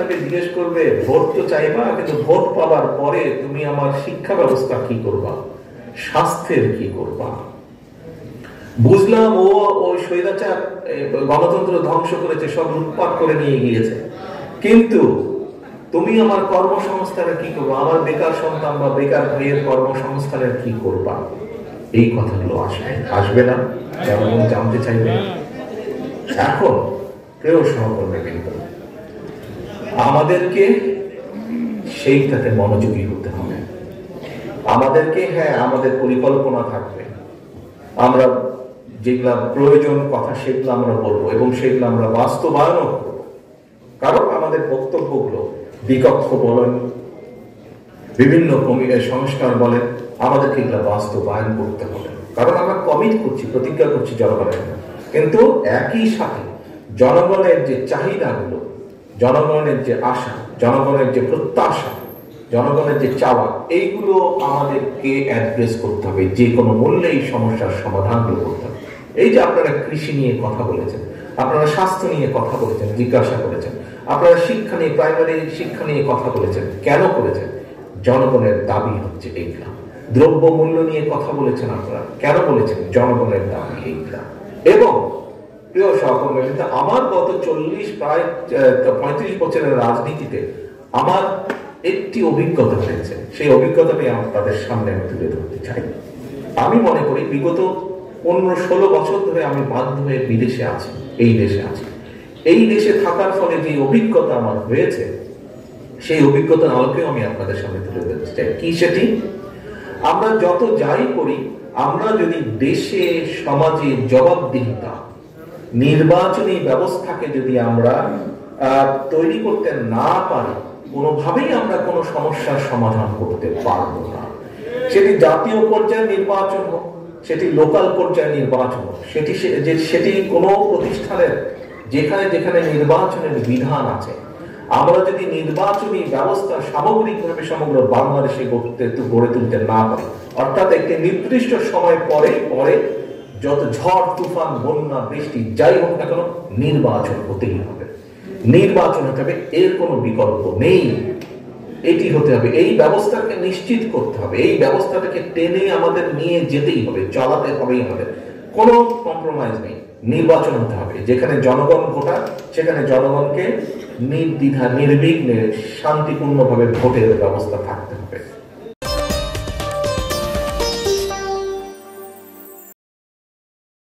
আপনাকে জিজ্ঞেস করবে ভোট তো চাইবা, কিন্তু ভোট পাবার পরে তুমি আমার শিক্ষা ব্যবস্থা কি করবা, স্বাস্থ্যের কি করবা। বুঝলাম ওই স্বৈরাচার গণতন্ত্র ধ্বংস করেছে, সব লুটপাট করে নিয়ে গিয়েছে, কিন্তু তুমি আমার কর্মসংস্থানের কি করবো, আমার বেকার সন্তান বা বেকার ভাইয়ের কর্মসংস্থানের কি করবা। এই কথাগুলো আসবে না, জনগণ জানতে চাইবে। এখন প্রিয় সহকর্মী বৃন্দ, আমাদেরকে সেইটাতে মনোযোগী হতে হবে। আমাদেরকে, হ্যাঁ, আমাদের পরিকল্পনা থাকবে, আমরা যেগুলা প্রয়োজন কথা সেগুলো আমরা বলবো এবং সেগুলো আমরা বাস্তবায়নও করবো। কারণ আমাদের বক্তব্যগুলো বিকক্ষ বলেন, বিভিন্ন সংস্কার বলেন, আমাদেরকে এগুলো বাস্তবায়ন করতে হবে। কারণ আমরা কমিট করছি, প্রতিজ্ঞা করছি জনগণের, কিন্তু একই সাথে জনগণের যে চাহিদাগুলো, জনগণের যে আশা, জনগণের যে প্রত্যাশা, জনগণের যে চাওয়া, এইগুলো আমাদেরকে অ্যাড্রেস করতে হবে। যে কোনো মূল্যে এই সমস্যার সমাধানগুলো করতে হবে। এই যে আপনারা কৃষি নিয়ে কথা বলেছেন, আপনারা স্বাস্থ্য নিয়ে কথা বলেছেন, জিজ্ঞাসা করেছেন, আপনারা শিক্ষা নিয়ে, প্রাইমারি শিক্ষা নিয়ে কথা বলেছেন, কেন করেছেন? জনগণের দাবি হচ্ছে এইগুলা। দ্রব্য মূল্য নিয়ে কথা বলেছেন আপনারা, কেন বলেছেন? জনগণের দাবি এইগুলা। এবং প্রিয় সহকর্মী, আমার গত 35 বছরের রাজনীতিতে আমার একটি অভিজ্ঞতা হয়েছে, সেই অভিজ্ঞতাটি আমি তাদের সামনে তুলে ধরতে চাই। আমি মনে করি বিগত 15-16 বছর ধরে আমি বাধ্য হয়ে বিদেশে আছি, এই দেশে আছি। এই দেশে থাকার ফলে যে অভিজ্ঞতা আমার হয়েছে, সেই অভিজ্ঞতার আলোকেও আমি আপনাদের সামনে তুলে ধরতে চাই। কি সেটি? আমরা যত যাই করি, আমরা যদি দেশে সমাজে জবাবদিহিতা, নির্বাচনী ব্যবস্থাকে যদি আমরা তৈরি করতে না পারি, কোনোভাবেই আমরা কোনো সমস্যার সমাধান করতে পারবো না। সেটি জাতীয় পর্যায়ে নির্বাচন হোক, সেটি লোকাল পর্যায়ে নির্বাচন হোক, সেটি কোনো প্রতিষ্ঠানের যেখানে যেখানে নির্বাচনের বিধান আছে, আমরা যদি নির্বাচনী ব্যবস্থা সামগ্রিকভাবে সমগ্র বাংলাদেশে গড়ে তুলতে না পারি, অর্থাৎ একটি নির্দিষ্ট সময় পরে পরে যত ঝড় তুফান বন্যা বৃষ্টি যাই হোক না কেন, নির্বাচন হতেই হবে, নির্বাচন হতে হবে, এর কোনো বিকল্প নেই। এটি হতে হবে, এই ব্যবস্থাকে নিশ্চিত করতে হবে, এই ব্যবস্থাটাকে টেনে আমাদের নিয়ে যেতেই হবে, চালাতে হবেই হবে, কোনো কম্প্রোমাইজ নেই। নির্বাচন হতে হবে, যেখানে জনগণ ভোটার, সেখানে জনগণকে নির্দ্বিধা নির্বিঘ্নে শান্তিপূর্ণভাবে ভোটের ব্যবস্থা থাকতে হবে।